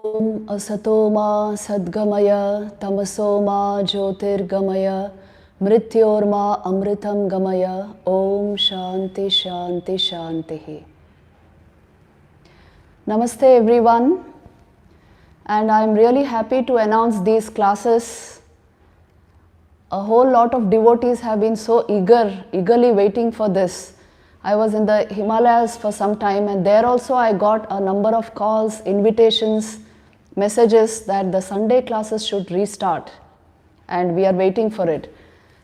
Om Asatoma Sadgamaya Tamasoma Jyotirgamaya Mrityorma Amritam Gamaya Om Shanti Shanti Shanti. Namaste everyone, and I am really happy to announce these classes. A whole lot of devotees have been so eagerly waiting for this. I was in the Himalayas for some time, and there also I got a number of calls, invitations, messages that the Sunday classes should restart, and we are waiting for it.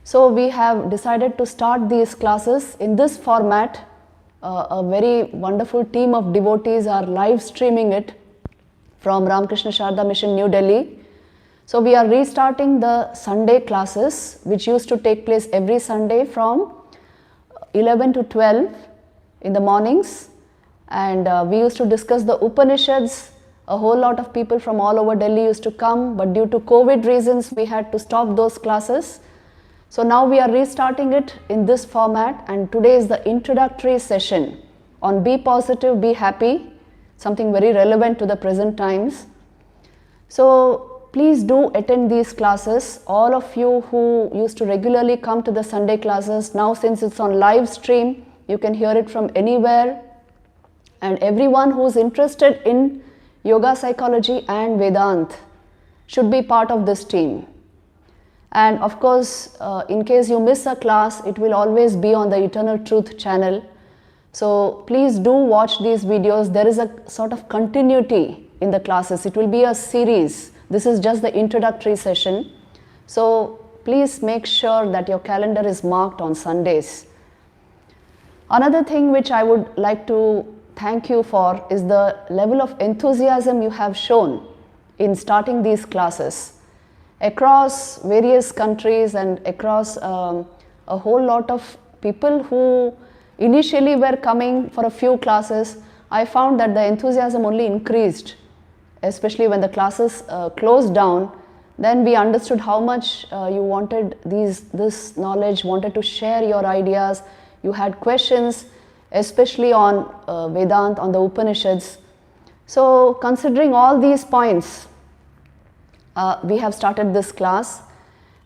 So we have decided to start these classes in this format. A very wonderful team of devotees are live streaming it from Ramakrishna Sharda Mission, New Delhi. So we are restarting the Sunday classes, which used to take place every Sunday from 11 to 12 in the mornings, and we used to discuss the Upanishads. A whole lot of people from all over Delhi used to come, but due to COVID reasons we had to stop those classes. So now we are restarting it in this format, and today is the introductory session on Be Positive, Be Happy, something very relevant to the present times. So please do attend these classes. All of you who used to regularly come to the Sunday classes, now since it's on live stream, you can hear it from anywhere. And everyone who is interested in yoga, psychology and Vedant should be part of this team. And of course, in case you miss a class, it will always be on the Eternal Truth channel. So please do watch these videos. There is a sort of continuity in the classes. It will be a series. This is just the introductory session. So please make sure that your calendar is marked on Sundays. Another thing which I would like to thank you for is the level of enthusiasm you have shown in starting these classes. Across various countries and across a whole lot of people who initially were coming for a few classes, I found that the enthusiasm only increased. Especially when the classes closed down, then we understood how much you wanted this knowledge, wanted to share your ideas. You had questions, especially on Vedant, on the Upanishads. So considering all these points, we have started this class,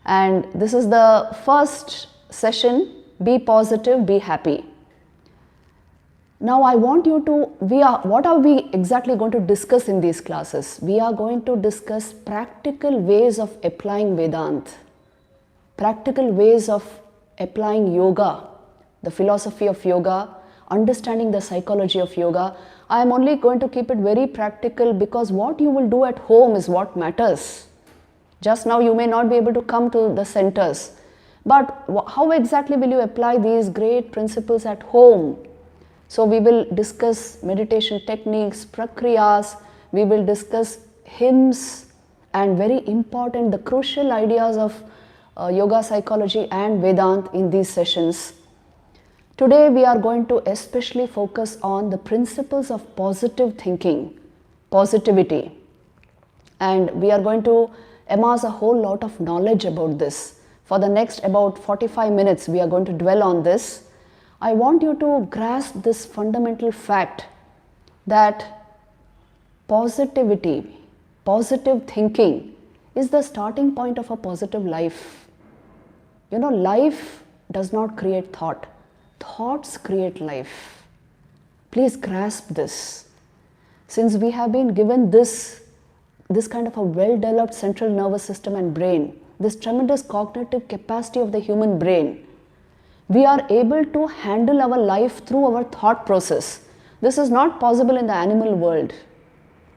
and this is the first session, Be Positive, Be Happy. Now I want you to, what are we exactly going to discuss in these classes? We are going to discuss practical ways of applying Vedant, practical ways of applying yoga, the philosophy of yoga, understanding the psychology of yoga. I am only going to keep it very practical because what you will do at home is what matters. Just now you may not be able to come to the centers, but how exactly will you apply these great principles at home? So we will discuss meditation techniques, prakriyas, we will discuss hymns, and very important, the crucial ideas of yoga, psychology and Vedant in these sessions. Today we are going to especially focus on the principles of positive thinking, positivity, and we are going to amass a whole lot of knowledge about this. For the next about 45 minutes we are going to dwell on this. I want you to grasp this fundamental fact that positivity, positive thinking is the starting point of a positive life. You know, life does not create thought. Thoughts create life. Please grasp this. Since we have been given this kind of a well-developed central nervous system and brain, this tremendous cognitive capacity of the human brain, we are able to handle our life through our thought process. This is not possible in the animal world.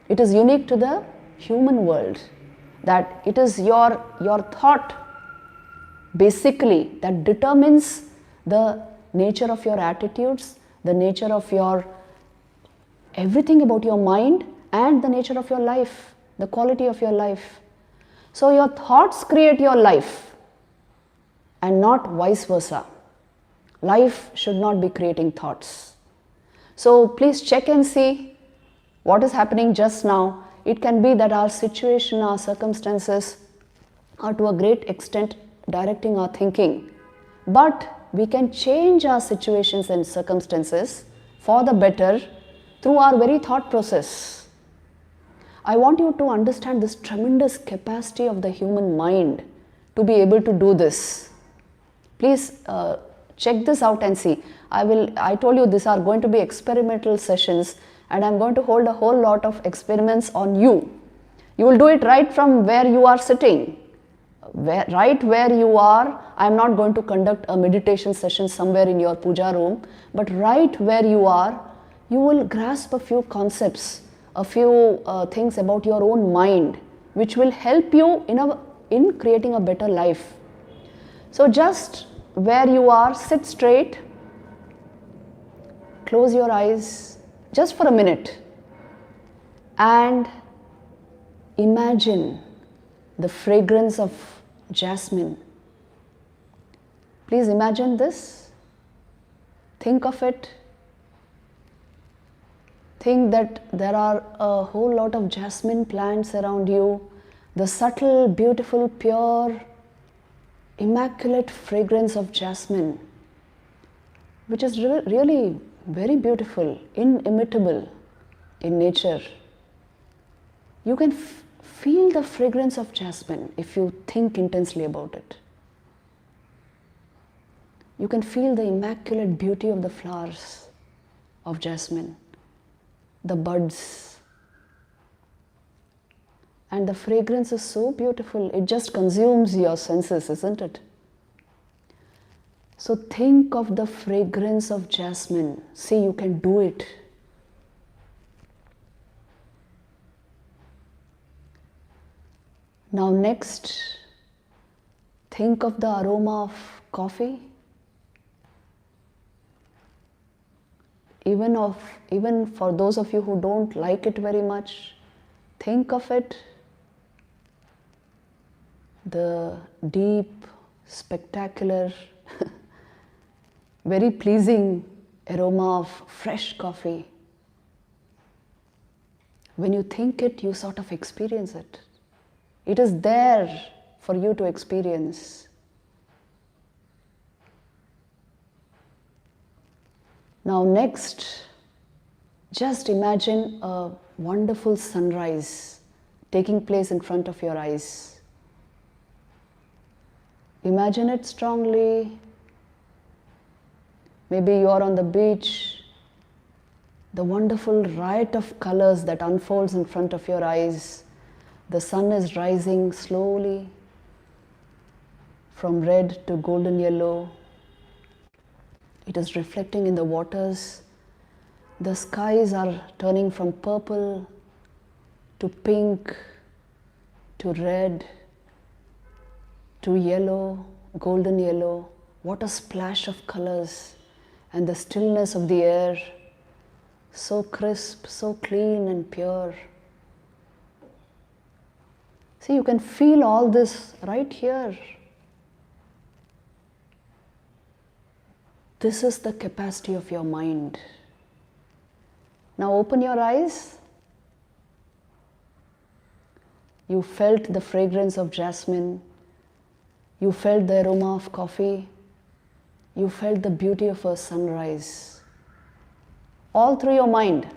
It is unique to the human world, that it is your thought basically that determines the nature of your attitudes, the nature of your everything about your mind, and the nature of your life, the quality of your life. So your thoughts create your life and not vice versa. Life should not be creating thoughts. So please check and see what is happening just now. It can be that our situation, our circumstances are to a great extent directing our thinking. But we can change our situations and circumstances for the better through our very thought process. I want you to understand this tremendous capacity of the human mind to be able to do this. Please check this out and see. I told you these are going to be experimental sessions, and I'm going to hold a whole lot of experiments on you. You will do it right from where you are sitting. Right where you are. I'm not going to conduct a meditation session somewhere in your puja room, but right where you are, you will grasp a few concepts, a few things about your own mind, which will help you in creating a better life. So just where you are, sit straight, close your eyes just for a minute, and imagine the fragrance of jasmine. Please imagine this. Think of it. Think that there are a whole lot of jasmine plants around you. The subtle, beautiful, pure, immaculate fragrance of jasmine, which is really very beautiful, inimitable in nature. You can feel the fragrance of jasmine if you think intensely about it. You can feel the immaculate beauty of the flowers of jasmine, the buds. And the fragrance is so beautiful, it just consumes your senses, isn't it? So think of the fragrance of jasmine. See, you can do it. Now next, think of the aroma of coffee. Even for those of you who don't like it very much, think of it. The deep, spectacular, very pleasing aroma of fresh coffee. When you think it, you sort of experience it. It is there for you to experience. Now next, just imagine a wonderful sunrise taking place in front of your eyes. Imagine it strongly. Maybe you are on the beach. The wonderful riot of colors that unfolds in front of your eyes. The sun is rising slowly from red to golden yellow. It is reflecting in the waters. The skies are turning from purple to pink to red to yellow, golden yellow. What a splash of colors, and the stillness of the air, so crisp, so clean and pure. See, you can feel all this right here. This is the capacity of your mind. Now open your eyes. You felt the fragrance of jasmine. You felt the aroma of coffee. You felt the beauty of a sunrise. All through your mind.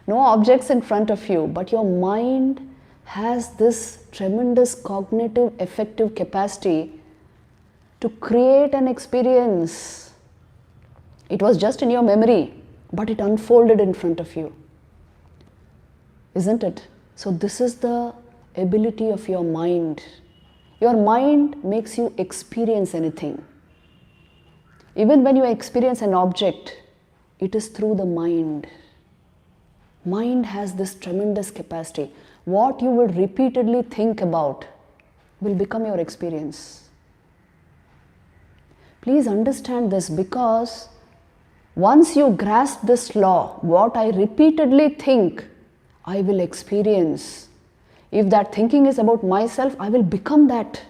No objects in front of you, but your mind has this tremendous cognitive effective capacity to create an experience. It was just in your memory, but it unfolded in front of you. Isn't it? So this is the ability of your mind. Your mind makes you experience anything. Even when you experience an object, it is through the mind. Mind has this tremendous capacity. What you will repeatedly think about will become your experience. Please understand this, because once you grasp this law, what I repeatedly think, I will experience. If that thinking is about myself, I will become that.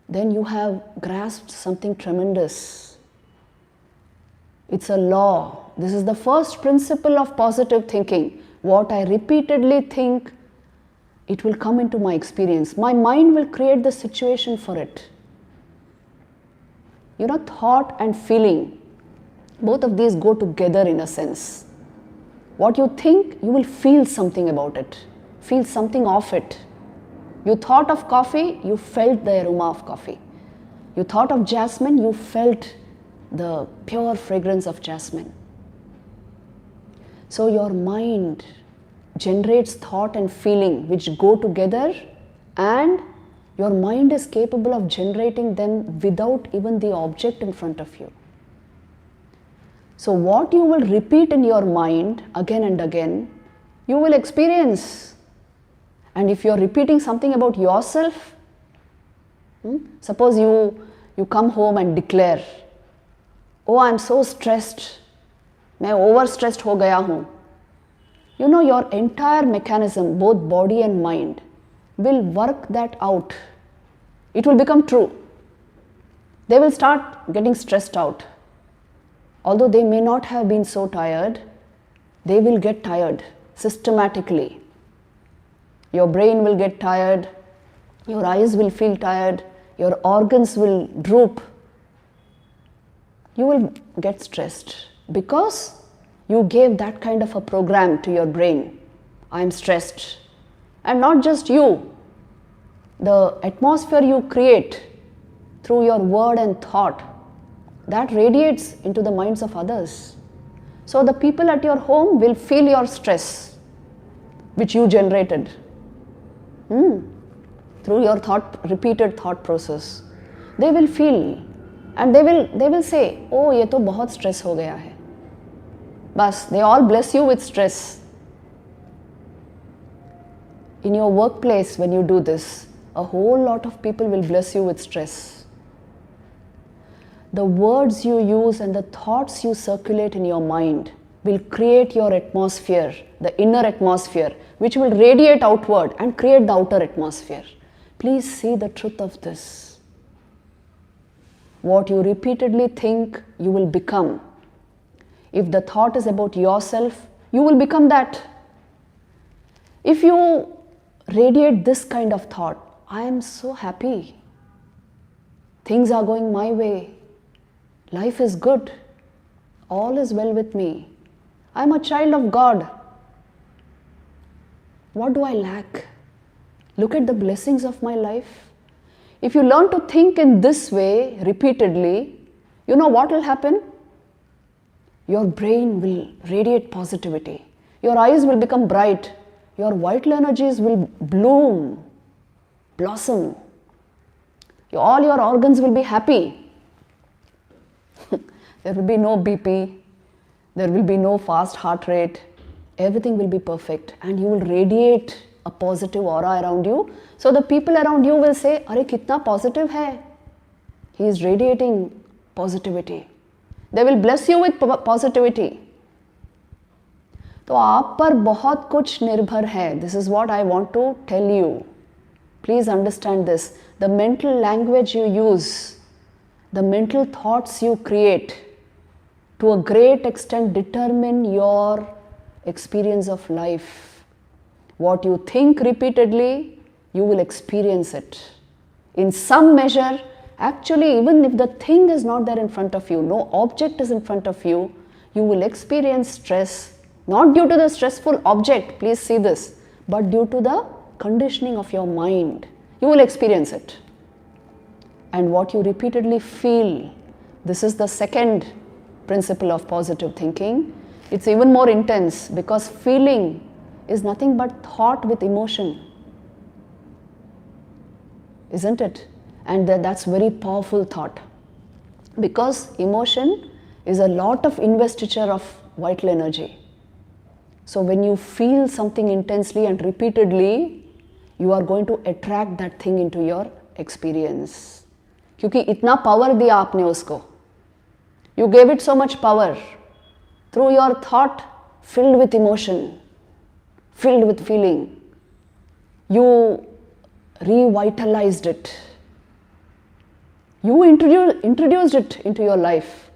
Then you have grasped something tremendous. It's a law. This is the first principle of positive thinking. What I repeatedly think, it will come into my experience. My mind will create the situation for it. You know, thought and feeling, both of these go together in a sense. What you think, you will feel something about it, feel something of it. You thought of coffee, you felt the aroma of coffee. You thought of jasmine, you felt the pure fragrance of jasmine. So your mind generates thought and feeling which go together, and your mind is capable of generating them without even the object in front of you. So what you will repeat in your mind again and again, you will experience. And if you are repeating something about yourself, suppose you come home and declare, oh, I am so stressed, मैं overstressed हो गया हूँ. You know, your entire mechanism, both body and mind, will work that out. It will become true. They will start getting stressed out. Although they may not have been so tired, they will get tired systematically. Your brain will get tired, your eyes will feel tired, your organs will droop. You will get stressed because you gave that kind of a program to your brain. I am stressed. And not just you, the atmosphere you create through your word and thought, that radiates into the minds of others. So the people at your home will feel your stress, which you generated through your repeated thought process. They will feel, and they will say, oh, ये तो बहुत stress हो गया है. Bas, they all bless you with stress. In your workplace, when you do this, a whole lot of people will bless you with stress. The words you use and the thoughts you circulate in your mind will create your atmosphere, the inner atmosphere, which will radiate outward and create the outer atmosphere. Please see the truth of this. What you repeatedly think, you will become. If the thought is about yourself, you will become that. If you radiate this kind of thought, I am so happy. Things are going my way. Life is good. All is well with me. I am a child of God. What do I lack? Look at the blessings of my life. If you learn to think in this way repeatedly, you know what will happen? Your brain will radiate positivity. Your eyes will become bright. Your vital energies will bloom, blossom. All your organs will be happy. There will be no BP. There will be no fast heart rate. Everything will be perfect, and you will radiate a positive aura around you. So the people around you will say, "Arey, kitna positive hai." He is radiating positivity. They will bless you with positivity. तो आप पर बहुत कुछ निर्भर है. This is what I want to tell you. Please understand this. The mental language you use, the mental thoughts you create, to a great extent determine your experience of life. What you think repeatedly, you will experience it. In some measure, actually, even if the thing is not there in front of you, no object is in front of you, you will experience stress, not due to the stressful object, please see this, but due to the conditioning of your mind. You will experience it. And what you repeatedly feel, this is the second principle of positive thinking. It's even more intense because feeling is nothing but thought with emotion, isn't it? And that's very powerful thought, because emotion is a lot of investiture of vital energy. So when you feel something intensely and repeatedly, you are going to attract that thing into your experience. क्योंकि इतना power दिया आपने उसको. You gave it so much power through your thought filled with emotion, filled with feeling. You revitalized it. You introduced it into your life.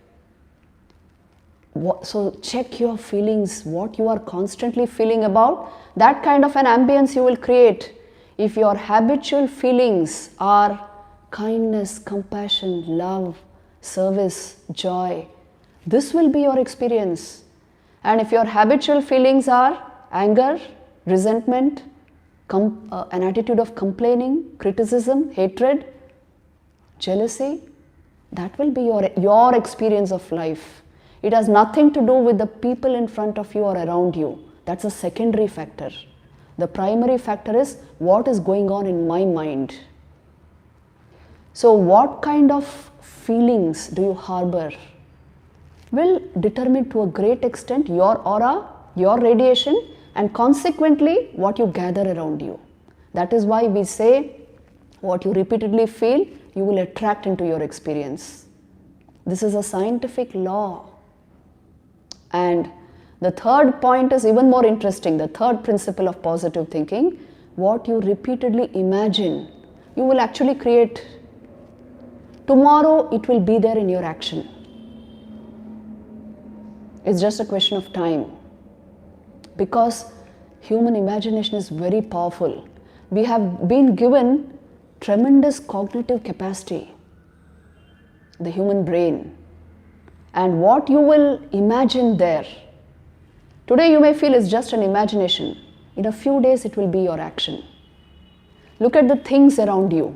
So check your feelings, what you are constantly feeling about. That kind of an ambience you will create. If your habitual feelings are kindness, compassion, love, service, joy, this will be your experience. And if your habitual feelings are anger, resentment, an attitude of complaining, criticism, hatred, jealousy, that will be your experience of life. It has nothing to do with the people in front of you or around you. That's a secondary factor. The primary factor is what is going on in my mind. So what kind of feelings do you harbor will determine to a great extent your aura, your radiation, and consequently what you gather around you. That is why we say what you repeatedly feel, you will attract into your experience. This is a scientific law. And the third point is even more interesting. The third principle of positive thinking, what you repeatedly imagine, you will actually create. Tomorrow it will be there in your action. It's just a question of time. Because human imagination is very powerful. We have been given tremendous cognitive capacity, the human brain. And what you will imagine there, today you may feel it's just an imagination. In a few days it will be your action. Look at the things around you.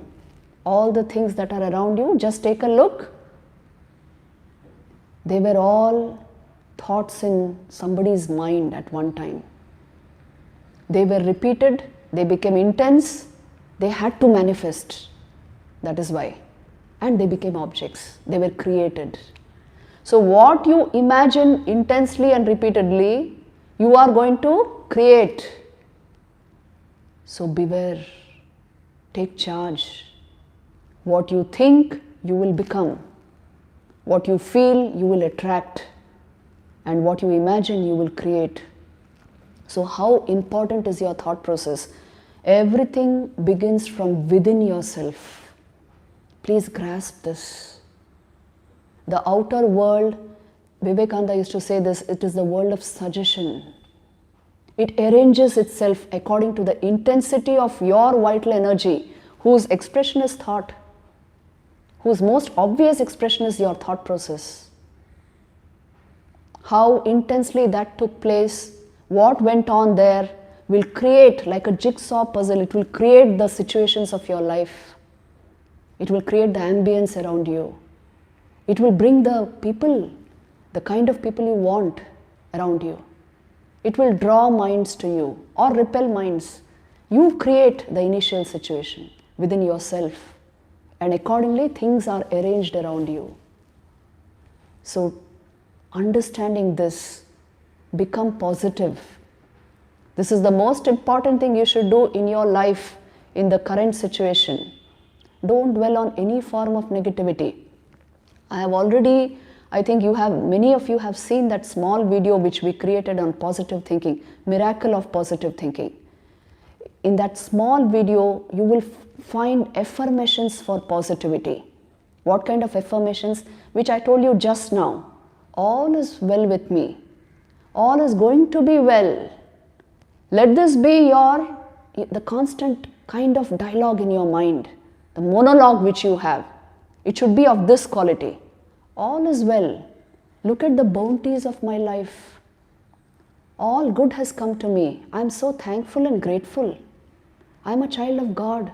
All the things that are around you, just take a look. They were all thoughts in somebody's mind at one time. They were repeated, they became intense, they had to manifest. That is why. And they became objects, they were created. So what you imagine intensely and repeatedly, you are going to create. So beware, take charge. What you think, you will become. What you feel, you will attract. And what you imagine, you will create. So how important is your thought process? Everything begins from within yourself. Please grasp this. The outer world, Vivekananda used to say this, it is the world of suggestion. It arranges itself according to the intensity of your vital energy, whose expression is thought, whose most obvious expression is your thought process. How intensely that took place, what went on there, will create, like a jigsaw puzzle, it will create the situations of your life. It will create the ambience around you. It will bring the people, the kind of people you want around you. It will draw minds to you or repel minds. You create the initial situation within yourself, and accordingly things are arranged around you. So understanding this, become positive. This is the most important thing you should do in your life in the current situation. Don't dwell on any form of negativity. I have already, I think many of you have seen that small video which we created on positive thinking, miracle of positive thinking. In that small video, you will find affirmations for positivity. What kind of affirmations? Which I told you just now. All is well with me. All is going to be well. Let this be the constant kind of dialogue in your mind, the monologue which you have. It should be of this quality. All is well. Look at the bounties of my life. All good has come to me. I am so thankful and grateful. I am a child of God.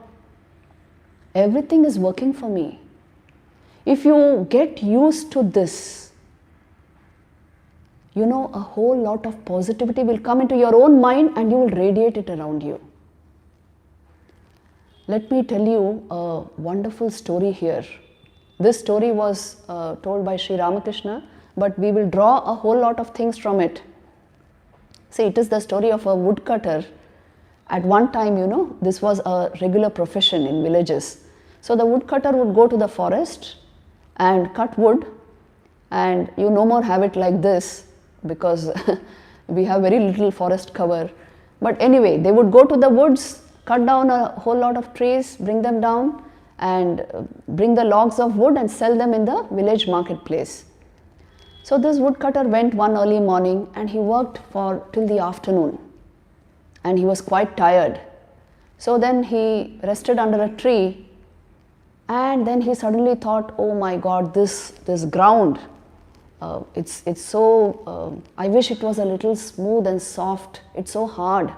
Everything is working for me. If you get used to this, a whole lot of positivity will come into your own mind and you will radiate it around you. Let me tell you a wonderful story here. This story was told by Sri Ramakrishna, but we will draw a whole lot of things from it. See, it is the story of a woodcutter. At one time, this was a regular profession in villages. So the woodcutter would go to the forest and cut wood, and you no more have it like this because we have very little forest cover. But anyway, they would go to the woods, cut down a whole lot of trees, bring them down and bring the logs of wood and sell them in the village marketplace. So this woodcutter went one early morning and he worked till the afternoon, and he was quite tired. So then he rested under a tree, and then he suddenly thought, oh my God, this ground, It's so, I wish it was a little smooth and soft. It's so hard.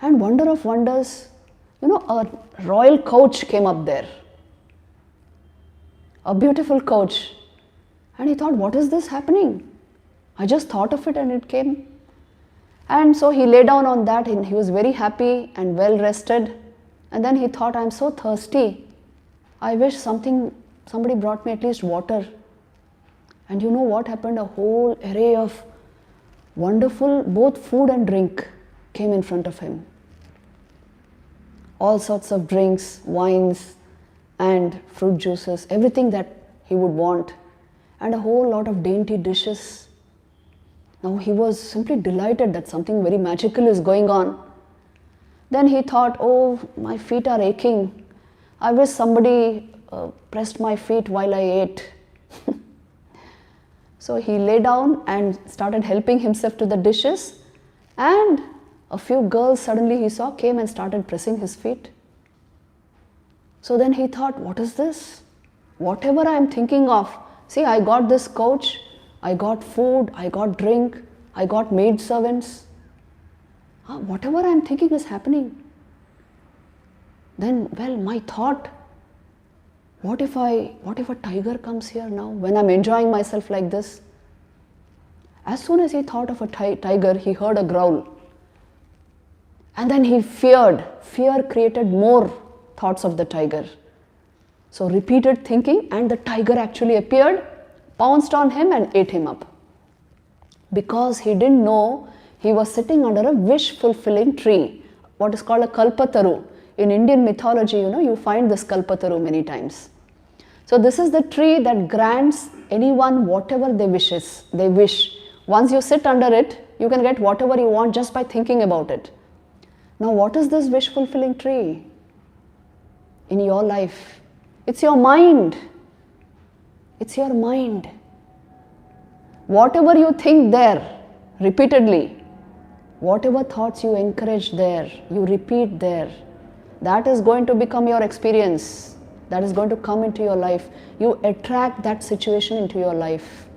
And wonder of wonders, a royal couch came up there. A beautiful couch. And he thought, what is this happening? I just thought of it and it came. And so he lay down on that and he was very happy and well rested. And then he thought, I'm so thirsty. I wish somebody brought me at least water. And you know what happened? A whole array of wonderful, both food and drink came in front of him. All sorts of drinks, wines, and fruit juices, everything that he would want, and a whole lot of dainty dishes. Now he was simply delighted that something very magical is going on. Then he thought, oh, my feet are aching. I wish somebody pressed my feet while I ate. So he lay down and started helping himself to the dishes, and a few girls suddenly he saw came and started pressing his feet. So then he thought, what is this? Whatever I am thinking of, see, I got this couch, I got food, I got drink, I got maid servants. Whatever I am thinking is happening. Then, well, my thought, what if a tiger comes here now when I'm enjoying myself like this? As soon as he thought of a tiger, he heard a growl. And then he feared. Fear created more thoughts of the tiger. So repeated thinking, and the tiger actually appeared, pounced on him and ate him up. Because he didn't know he was sitting under a wish-fulfilling tree, what is called a kalpataru. In Indian mythology, you find this kalpataru many times. So this is the tree that grants anyone whatever they wish. Once you sit under it, you can get whatever you want just by thinking about it. Now what is this wish-fulfilling tree in your life? It's your mind. It's your mind. Whatever you think there, repeatedly, whatever thoughts you encourage there, you repeat there, that is going to become your experience. That is going to come into your life. You attract that situation into your life.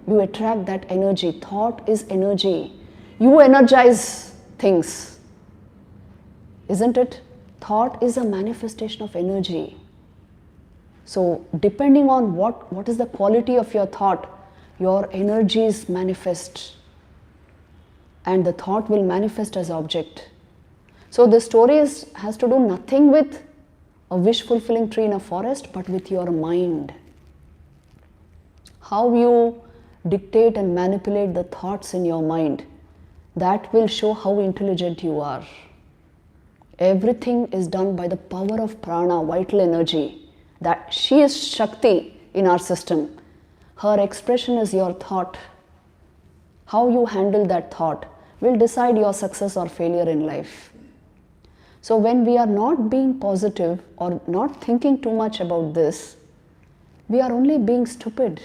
You attract that energy. Thought is energy. You energize things. Isn't it? Thought is a manifestation of energy. So depending on what is the quality of your thought, your energies manifest. And the thought will manifest as object. So the story has to do nothing with a wish-fulfilling tree in a forest, but with your mind. How you dictate and manipulate the thoughts in your mind, that will show how intelligent you are. Everything is done by the power of prana, vital energy. That she is Shakti in our system. Her expression is your thought. How you handle that thought will decide your success or failure in life. So when we are not being positive or not thinking too much about this, we are only being stupid.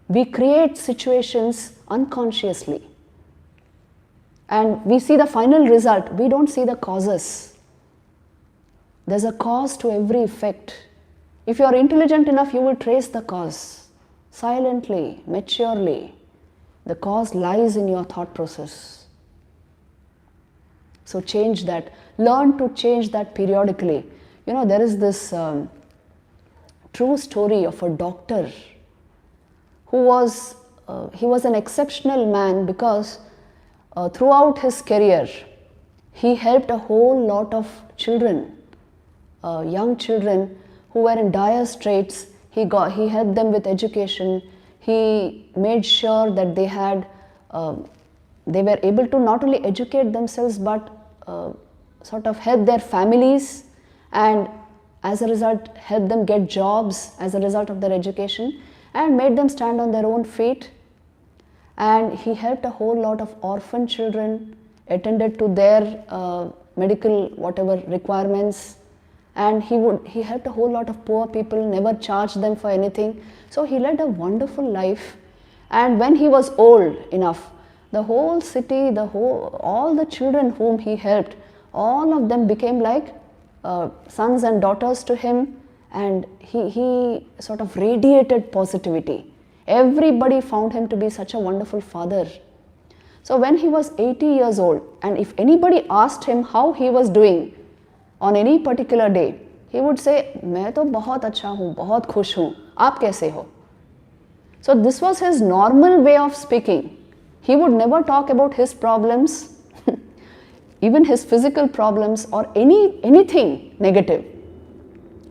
We create situations unconsciously. And we see the final result. We don't see the causes. There's a cause to every effect. If you are intelligent enough, you will trace the cause. Silently, maturely. The cause lies in your thought process. So change that. Learn to change that periodically. There is this true story of a doctor who was an exceptional man because throughout his career, he helped a whole lot of children, young children who were in dire straits. He helped them with education. He made sure that they were able to not only educate themselves but sort of help their families, and as a result help them get jobs as a result of their education, and made them stand on their own feet. And he helped a whole lot of orphan children, attended to their medical whatever requirements, and he helped a whole lot of poor people, never charged them for anything. So he led a wonderful life. And when he was old enough, the whole city, all the children whom he helped, all of them became like sons and daughters to him, and he sort of radiated positivity. Everybody found him to be such a wonderful father. So when he was 80 years old, and if anybody asked him how he was doing on any particular day, he would say, मैं तो बहुत अच्छा हूँ, बहुत खुश हूँ, आप कैसे हो? So this was his normal way of speaking. He would never talk about his problems, even his physical problems or anything negative.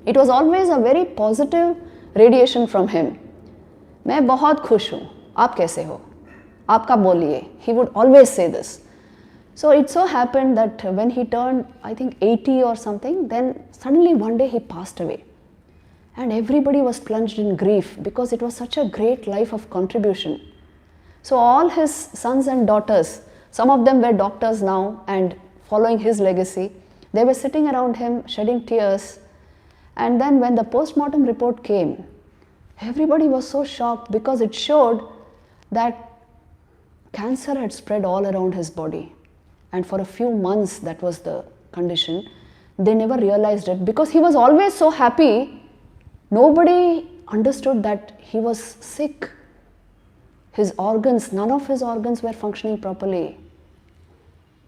It was always a very positive radiation from him. मैं बहुत खुश हूँ, आप कैसे हो? आप का बोलिए. He would always say this. So it so happened that when he turned, I think 80 or something, then suddenly one day he passed away. And everybody was plunged in grief because it was such a great life of contribution. So all his sons and daughters, some of them were doctors now and following his legacy, they were sitting around him shedding tears. And then when the post-mortem report came, everybody was so shocked because it showed that cancer had spread all around his body. And for a few months, that was the condition. They never realized it because he was always so happy. Nobody understood that he was sick. His organs, none of his organs were functioning properly.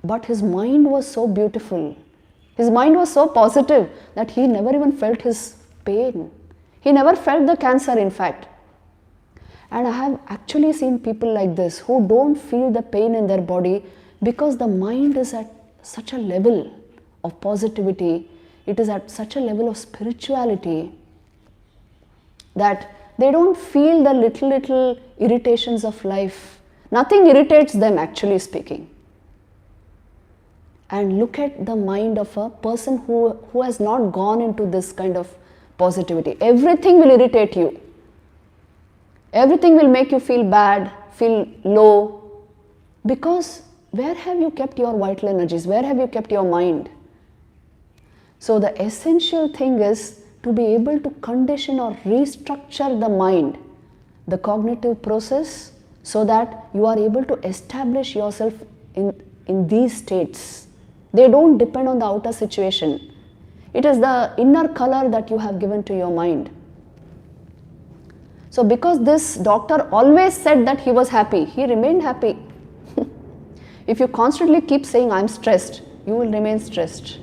But his mind was so beautiful. His mind was so positive that he never even felt his pain. He never felt the cancer, in fact. And I have actually seen people like this who don't feel the pain in their body because the mind is at such a level of positivity, it is at such a level of spirituality that they don't feel the little irritations of life. Nothing irritates them, actually speaking. And look at the mind of a person who has not gone into this kind of positivity. Everything will irritate you. Everything will make you feel bad, feel low. Because where have you kept your vital energies? Where have you kept your mind? So the essential thing is to be able to condition or restructure the mind, the cognitive process, so that you are able to establish yourself in these states. They don't depend on the outer situation. It is the inner color that you have given to your mind. So because this doctor always said that he was happy, he remained happy. If you constantly keep saying, I'm stressed, you will remain stressed.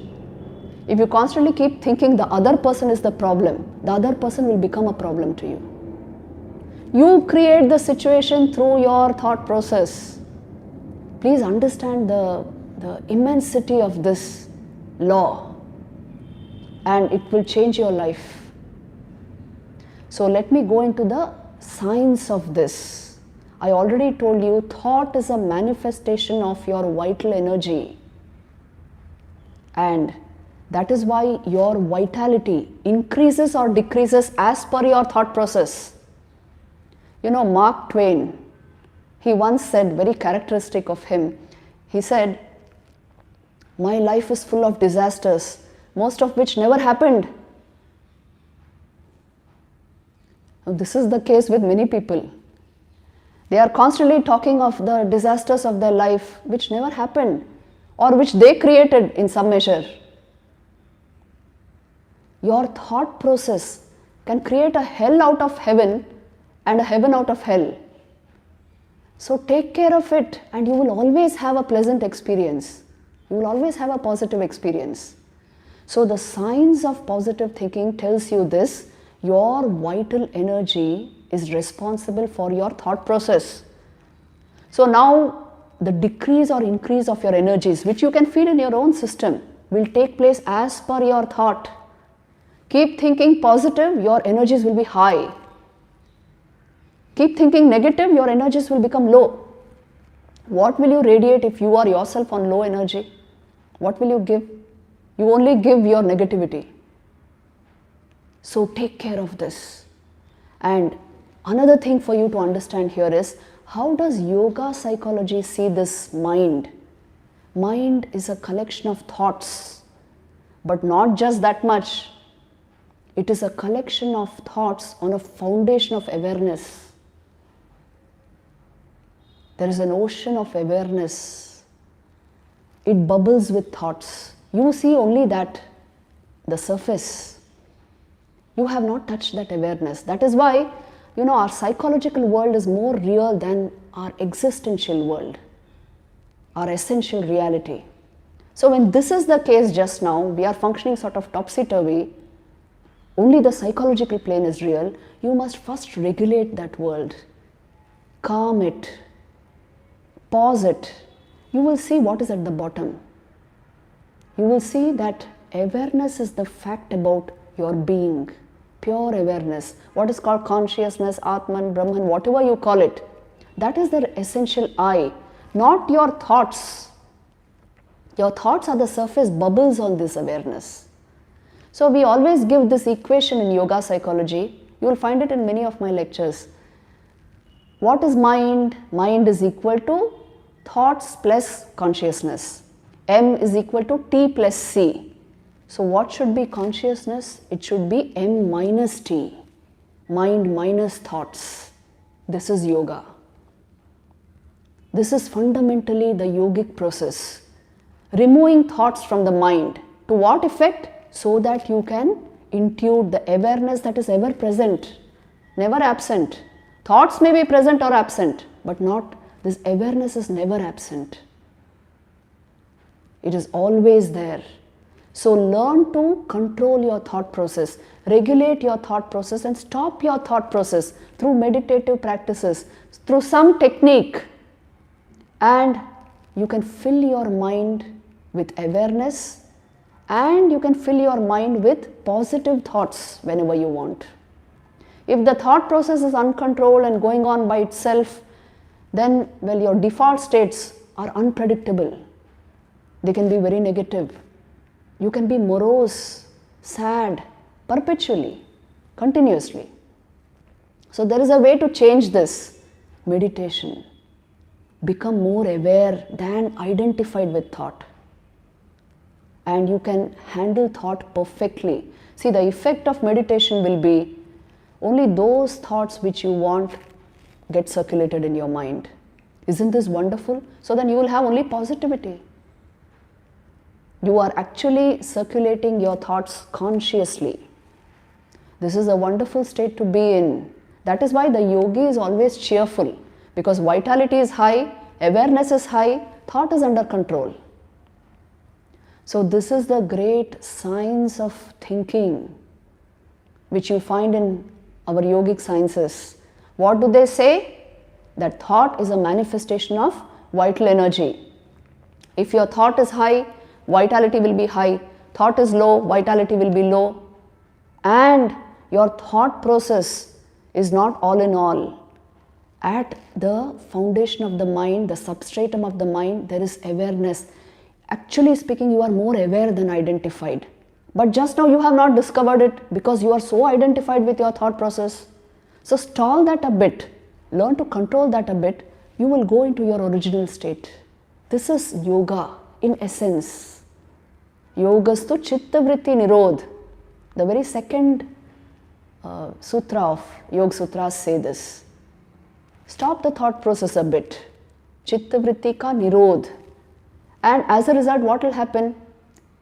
If you constantly keep thinking the other person is the problem, the other person will become a problem to you. You create the situation through your thought process. Please understand the immensity of this law, and it will change your life. So let me go into the science of this. I already told you, thought is a manifestation of your vital energy. And that is why your vitality increases or decreases as per your thought process. You know, Mark Twain, he once said, very characteristic of him, he said, my life is full of disasters, most of which never happened. Now, this is the case with many people. They are constantly talking of the disasters of their life which never happened or which they created in some measure. Your thought process can create a hell out of heaven and a heaven out of hell. So take care of it and you will always have a pleasant experience. You will always have a positive experience. So the science of positive thinking tells you this: your vital energy is responsible for your thought process. So now the decrease or increase of your energies, which you can feel in your own system, will take place as per your thought. Keep thinking positive, your energies will be high. Keep thinking negative, your energies will become low. What will you radiate if you are yourself on low energy? What will you give? You only give your negativity. So take care of this. And another thing for you to understand here is, how does yoga psychology see this mind? Mind is a collection of thoughts, but not just that much. It is a collection of thoughts on a foundation of awareness. There is an ocean of awareness. It bubbles with thoughts. You see only that, the surface. You have not touched that awareness. That is why you know, our psychological world is more real than our existential world, our essential reality. So when this is the case just now, we are functioning sort of topsy-turvy, only the psychological plane is real, you must first regulate that world, calm it, pause it. You will see what is at the bottom. You will see that awareness is the fact about your being, pure awareness, what is called consciousness, Atman, Brahman, whatever you call it. That is the essential I, not your thoughts. Your thoughts are the surface bubbles on this awareness. So we always give this equation in yoga psychology. You will find it in many of my lectures. What is mind? Mind is equal to thoughts plus consciousness. M is equal to T plus C. So what should be consciousness? It should be M minus T, mind minus thoughts. This is yoga. This is fundamentally the yogic process. Removing thoughts from the mind. To what effect? So that you can intuit the awareness that is ever present, never absent. Thoughts may be present or absent, but not, this awareness is never absent. It is always there. So learn to control your thought process, regulate your thought process and stop your thought process through meditative practices, through some technique, and you can fill your mind with awareness and you can fill your mind with positive thoughts whenever you want. If the thought process is uncontrolled and going on by itself, then, well, your default states are unpredictable. They can be very negative. You can be morose, sad, perpetually, continuously. So there is a way to change this. Meditation. Become more aware than identified with thought. And you can handle thought perfectly. See, the effect of meditation will be only those thoughts which you want get circulated in your mind. Isn't this wonderful? So then you will have only positivity. You are actually circulating your thoughts consciously. This is a wonderful state to be in. That is why the yogi is always cheerful, because vitality is high, awareness is high, thought is under control. So this is the great science of thinking, which you find in our yogic sciences. What do they say? That thought is a manifestation of vital energy. If your thought is high, vitality will be high. Thought is low, vitality will be low. And your thought process is not all in all. At the foundation of the mind, the substratum of the mind, there is awareness. Actually speaking, you are more aware than identified. But just now you have not discovered it because you are so identified with your thought process. So stall that a bit. Learn to control that a bit. You will go into your original state. This is yoga in essence. Yogastu chitta vritti nirodh. The very second sutra of Yoga Sutras say this. Stop the thought process a bit. Chitta vritti ka nirodh. And as a result, what will happen?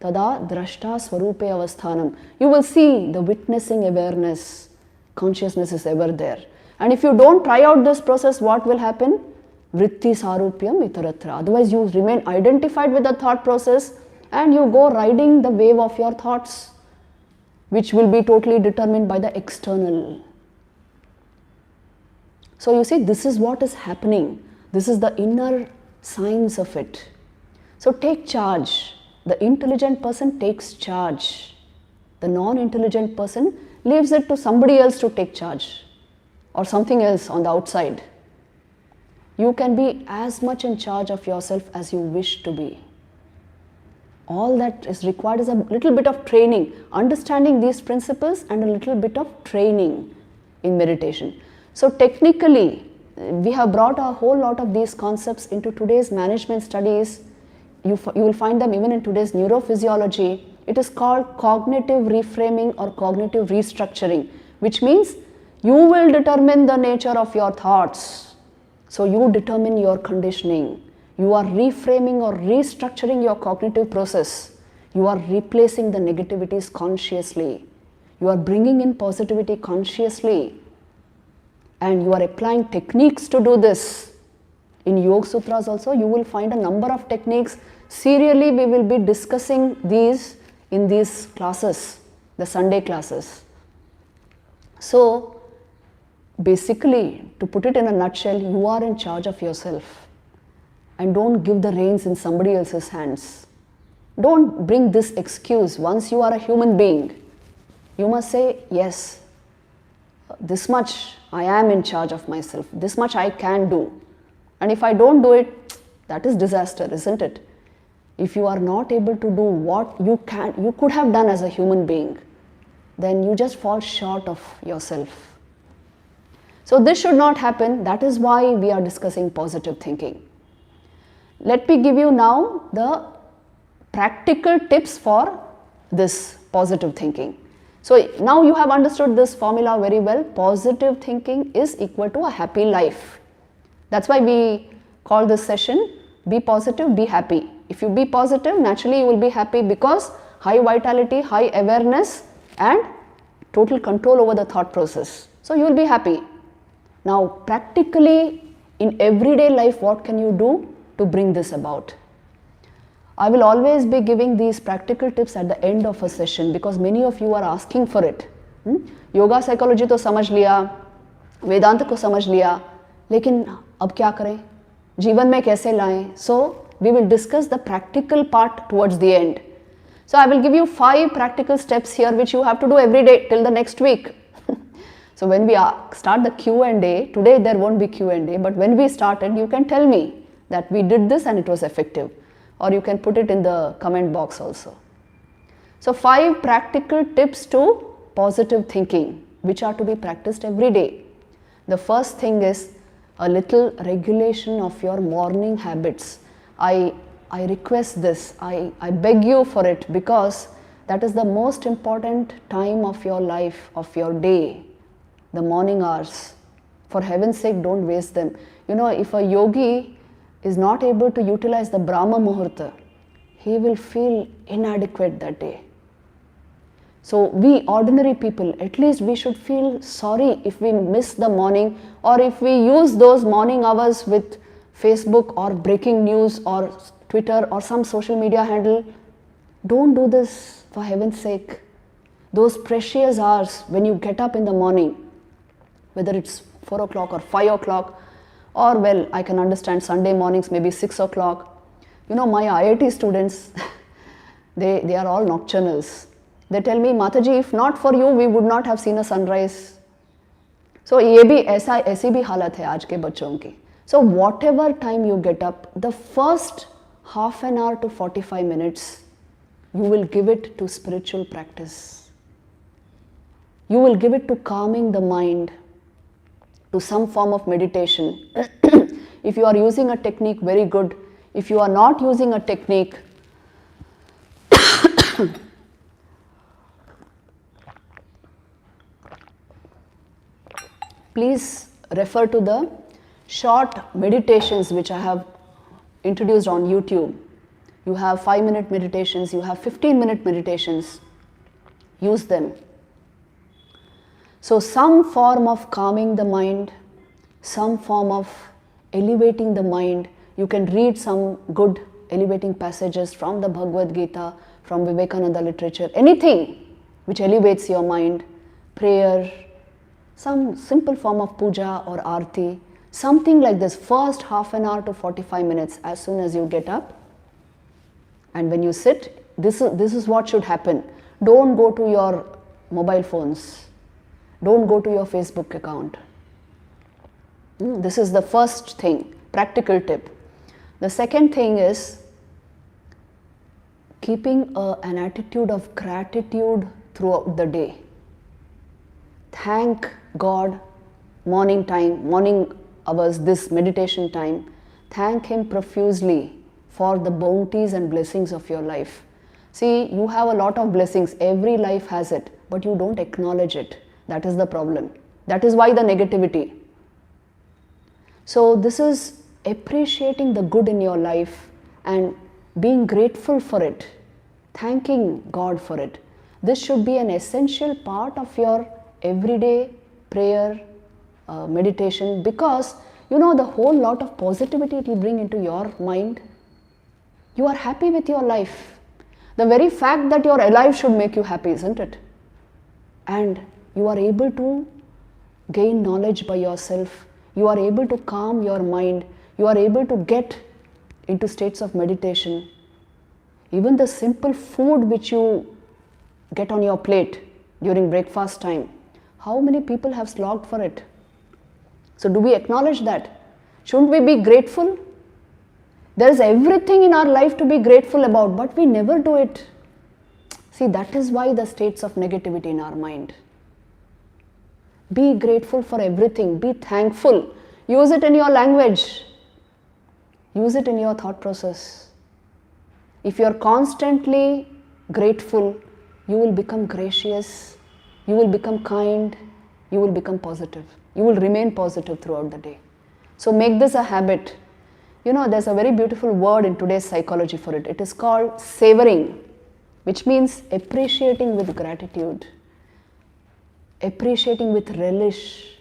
Tada drashta swarupe avasthanam. You will see the witnessing awareness. Consciousness is ever there. And if you don't try out this process, what will happen? Vritti sarupyam itaratra. Otherwise, you remain identified with the thought process and you go riding the wave of your thoughts, which will be totally determined by the external. So you see, this is what is happening. This is the inner science of it. So take charge. The intelligent person takes charge. The non-intelligent person leaves it to somebody else to take charge or something else on the outside. You can be as much in charge of yourself as you wish to be. All that is required is a little bit of training, understanding these principles and a little bit of training in meditation. So technically, we have brought a whole lot of these concepts into today's management studies. You will find them even in today's neurophysiology. It is called cognitive reframing or cognitive restructuring, which means you will determine the nature of your thoughts. So you determine your conditioning. You are reframing or restructuring your cognitive process. You are replacing the negativities consciously. You are bringing in positivity consciously. and you are applying techniques to do this. In Yoga Sutras also you will find a number of techniques. Serially we will be discussing these in these classes, the Sunday classes. So basically, to put it in a nutshell, you are in charge of yourself and don't give the reins in somebody else's hands. Don't bring this excuse. Once you are a human being, you must say, yes, this much I am in charge of myself, this much I can do. And if I don't do it, that is disaster, isn't it? If you are not able to do what you could have done as a human being, then you just fall short of yourself. So this should not happen. That is why we are discussing positive thinking. Let me give you now the practical tips for this positive thinking. So now you have understood this formula very well. Positive thinking is equal to a happy life. That's why we call this session be positive, be happy. If you be positive, naturally you will be happy because high vitality, high awareness and total control over the thought process. So you will be happy. Now practically in everyday life, what can you do to bring this about? I will always be giving these practical tips at the end of a session because many of you are asking for it. Yoga psychology तो समझ लिया, वेदांत को समझ लिया, लेकिन अब क्या करें, जीवन में कैसे लाएं? So we will discuss the practical part towards the end. So I will give you 5 practical steps here which you have to do every day till the next week. So when we start the Q&A, today there won't be Q&A, but when we started, you can tell me that we did this and it was effective, or you can put it in the comment box also. So 5 practical tips to positive thinking which are to be practiced every day. The first thing is a little regulation of your morning habits. I request this, I beg you for it because that is the most important time of your life, of your day, the morning hours. For heaven's sake, don't waste them. You know, if a yogi is not able to utilize the Brahma Muhurta, he will feel inadequate that day. So we ordinary people, at least we should feel sorry if we miss the morning or if we use those morning hours with Facebook or breaking news or Twitter or some social media handle. Don't do this, for heaven's sake. Those precious hours when you get up in the morning, whether it's 4 o'clock or 5 o'clock, or well, I can understand Sunday mornings maybe 6 o'clock. You know, my IIT students, they are all nocturnals. They tell me, Mataji, if not for you, we would not have seen a sunrise. So ये भी ऐसी भी हालत है आज के बच्चों की. So whatever time you get up, the first half an hour to 45 minutes, you will give it to spiritual practice. You will give it to calming the mind, to some form of meditation. If you are using a technique, very good. If you are not using a technique, please refer to the short meditations which I have introduced on YouTube. You have 5-minute meditations, you have 15-minute meditations. Use them. So some form of calming the mind, some form of elevating the mind. You can read some good elevating passages from the Bhagavad Gita, from Vivekananda literature, anything which elevates your mind, prayer, some simple form of puja or arti, something like this, first half an hour to 45 minutes as soon as you get up. And when you sit, this is what should happen. Don't go to your mobile phones. Don't go to your Facebook account. This is the first thing, practical tip. The second thing is keeping an attitude of gratitude throughout the day. Thank God, morning time, morning hours, this meditation time. Thank Him profusely for the bounties and blessings of your life. See, you have a lot of blessings, every life has it, but you don't acknowledge it. That is the problem. That is why the negativity. So this is appreciating the good in your life and being grateful for it, thanking God for it. This should be an essential part of your everyday prayer, meditation, because the whole lot of positivity it will bring into your mind. You are happy with your life. The very fact that you are alive should make you happy, isn't it? And you are able to gain knowledge by yourself. You are able to calm your mind. You are able to get into states of meditation. Even the simple food which you get on your plate during breakfast time, how many people have slogged for it? So do we acknowledge that? Shouldn't we be grateful? There is everything in our life to be grateful about, but we never do it. See, that is why the states of negativity in our mind. Be grateful for everything. Be thankful. Use it in your language. Use it in your thought process. If you are constantly grateful, you will become gracious, you will become kind, you will become positive. You will remain positive throughout the day. So make this a habit. There's a very beautiful word in today's psychology for it. It is called savoring, which means appreciating with gratitude, appreciating with relish,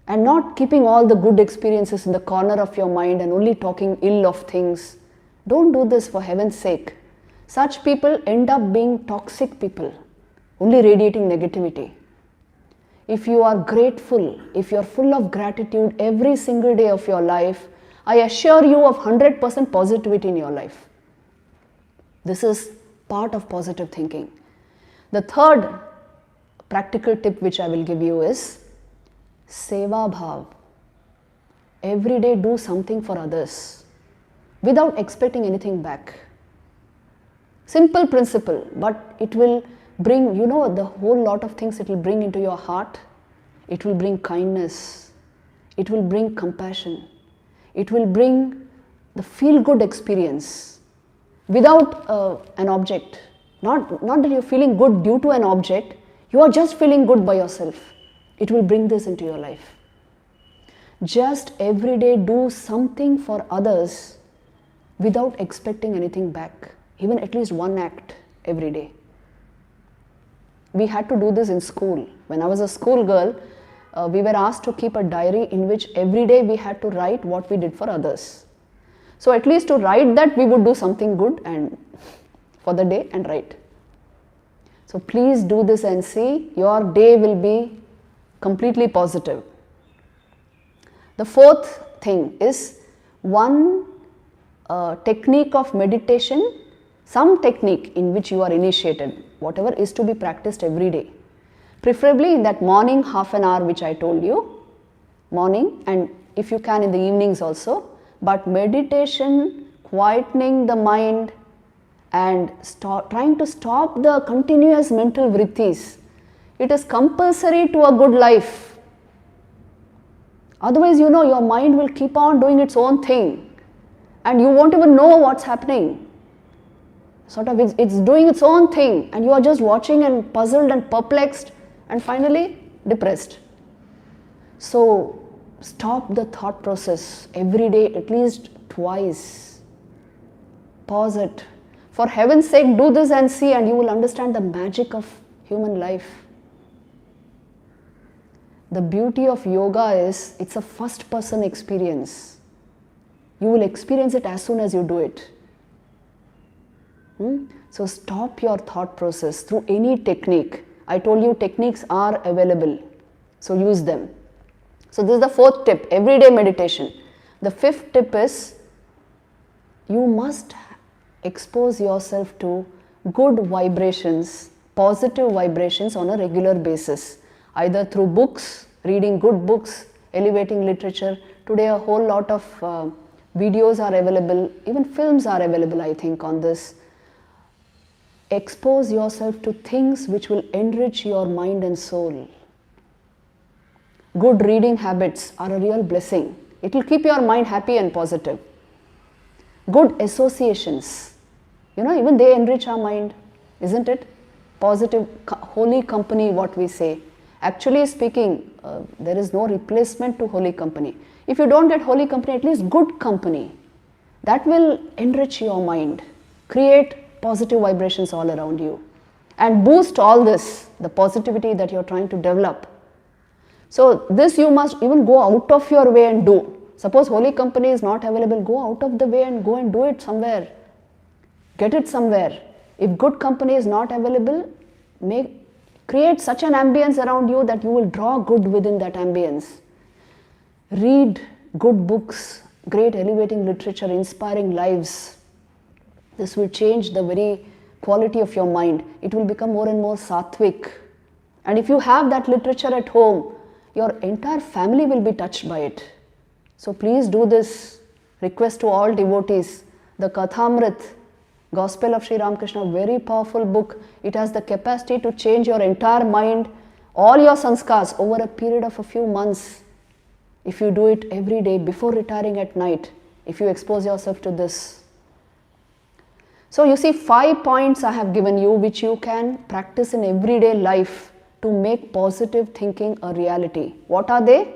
and not keeping all the good experiences in the corner of your mind and only talking ill of things. Don't do this, for heaven's sake. Such people end up being toxic people, only radiating negativity. If you are grateful, if you are full of gratitude every single day of your life, I assure you of 100% positivity in your life. This is part of positive thinking. The third practical tip which I will give you is Seva Bhav. Every day do something for others without expecting anything back. Simple principle, but it will bring, the whole lot of things it will bring into your heart. It will bring kindness. It will bring compassion. It will bring the feel-good experience without an object. Not that you're feeling good due to an object, you are just feeling good by yourself. It will bring this into your life. Just every day do something for others without expecting anything back. Even at least one act every day. We had to do this in school. When I was a school girl, we were asked to keep a diary in which every day we had to write what we did for others. So at least to write that, we would do something good and for the day and write. So please do this and see, your day will be completely positive. The fourth thing is one technique of meditation, some technique in which you are initiated, whatever is to be practiced every day. Preferably in that morning half an hour which I told you, morning, and if you can in the evenings also. But meditation, quietening the mind and trying to stop the continuous mental vrittis. It is compulsory to a good life. Otherwise, your mind will keep on doing its own thing and you won't even know what's happening. It's doing its own thing and you are just watching and puzzled and perplexed and finally depressed. So stop the thought process every day, at least twice. Pause it. For heaven's sake, do this and see, and you will understand the magic of human life. The beauty of yoga is it's a first person experience. You will experience it as soon as you do it. So stop your thought process through any technique. I told you techniques are available, so use them. So this is the fourth tip, everyday meditation. The fifth tip is you must expose yourself to good vibrations, positive vibrations on a regular basis, either through books, reading good books, elevating literature. Today a whole lot of videos are available, even films are available, I think, on this. Expose yourself to things which will enrich your mind and soul. Good reading habits are a real blessing. It will keep your mind happy and positive. Good associations, even they enrich our mind, isn't it? Positive, holy company, what we say. Actually speaking, there is no replacement to holy company. If you don't get holy company, at least good company. That will enrich your mind, create positive vibrations all around you, and boost all this, the positivity that you're trying to develop. So this you must even go out of your way and do. Suppose Holy Company is not available, go out of the way and go and do it somewhere. Get it somewhere. If good company is not available, create such an ambience around you that you will draw good within that ambience. Read good books, great elevating literature, inspiring lives. This will change the very quality of your mind. It will become more and more sattvic. And if you have that literature at home, your entire family will be touched by it. So please do this. Request to all devotees. The Kathamrit, Gospel of Sri Ramakrishna, very powerful book. It has the capacity to change your entire mind, all your sanskars over a period of a few months. If you do it every day before retiring at night, if you expose yourself to this. So you see 5 points I have given you which you can practice in everyday life to make positive thinking a reality. What are they?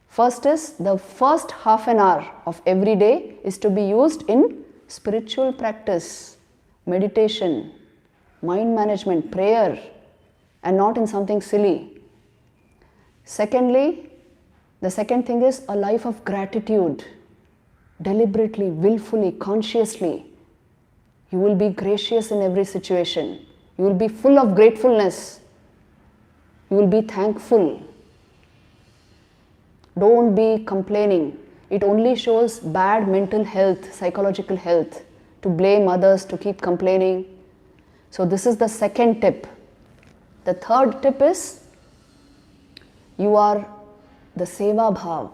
First is, the first half an hour of every day is to be used in spiritual practice, meditation, mind management, prayer, and not in something silly. Secondly, the second thing is a life of gratitude. Deliberately, willfully, consciously, you will be gracious in every situation. You will be full of gratefulness. You will be thankful. Don't be complaining. It only shows bad mental health, psychological health, to blame others, to keep complaining. So this is the second tip. The third tip is, you are the seva bhav,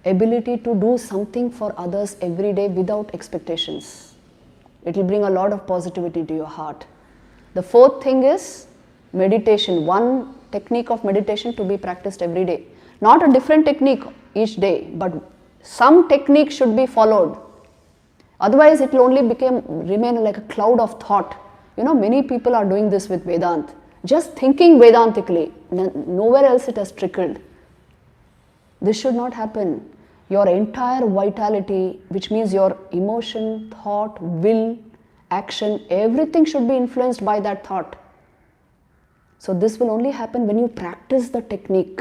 ability to do something for others every day without expectations. It will bring a lot of positivity to your heart. The fourth thing is meditation. One technique of meditation to be practiced every day. Not a different technique each day, but some technique should be followed. Otherwise, it will only remain like a cloud of thought. You know, many people are doing this with Vedant. Just thinking Vedantically. Nowhere else it has trickled. This should not happen. Your entire vitality, which means your emotion, thought, will, action, everything should be influenced by that thought. So this will only happen when you practice the technique.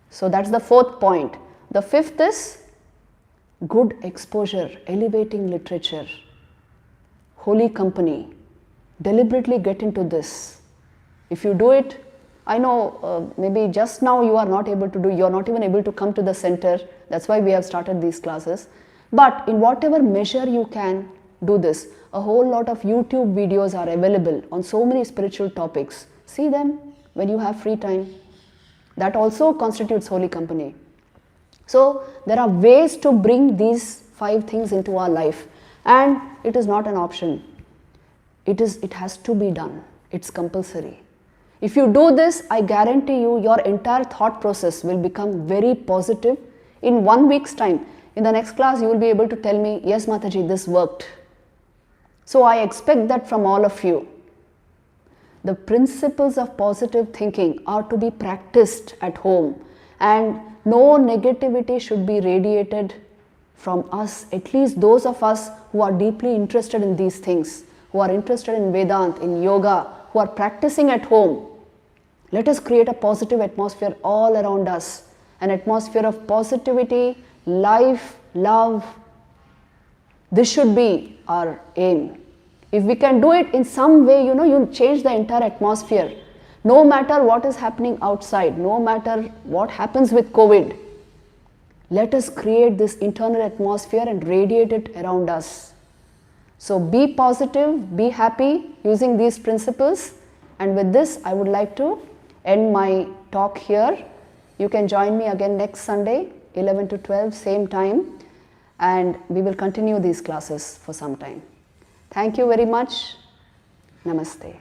So that's the fourth point. The fifth is good exposure, elevating literature, Holy Company. Deliberately get into this. If you do it, I know maybe just now you are not able to do, you are not even able to come to the center. That's why we have started these classes. But in whatever measure you can do this, a whole lot of YouTube videos are available on so many spiritual topics. See them when you have free time. That also constitutes Holy Company. So there are ways to bring these 5 things into our life, and it is not an option. It has to be done. It's compulsory. If you do this, I guarantee you, your entire thought process will become very positive. In 1 week's time, in the next class, you will be able to tell me, yes, Mataji, this worked. So I expect that from all of you. The principles of positive thinking are to be practiced at home, and no negativity should be radiated from us, at least those of us who are deeply interested in these things, who are interested in Vedant, in yoga, who are practicing at home. Let us create a positive atmosphere all around us, an atmosphere of positivity, life, love. This should be our aim. If we can do it in some way, you'll change the entire atmosphere. No matter what is happening outside, no matter what happens with COVID, let us create this internal atmosphere and radiate it around us. So be positive, be happy using these principles. And with this, I would like to end my talk here. You can join me again next Sunday, 11 to 12, same time. And we will continue these classes for some time. Thank you very much. Namaste.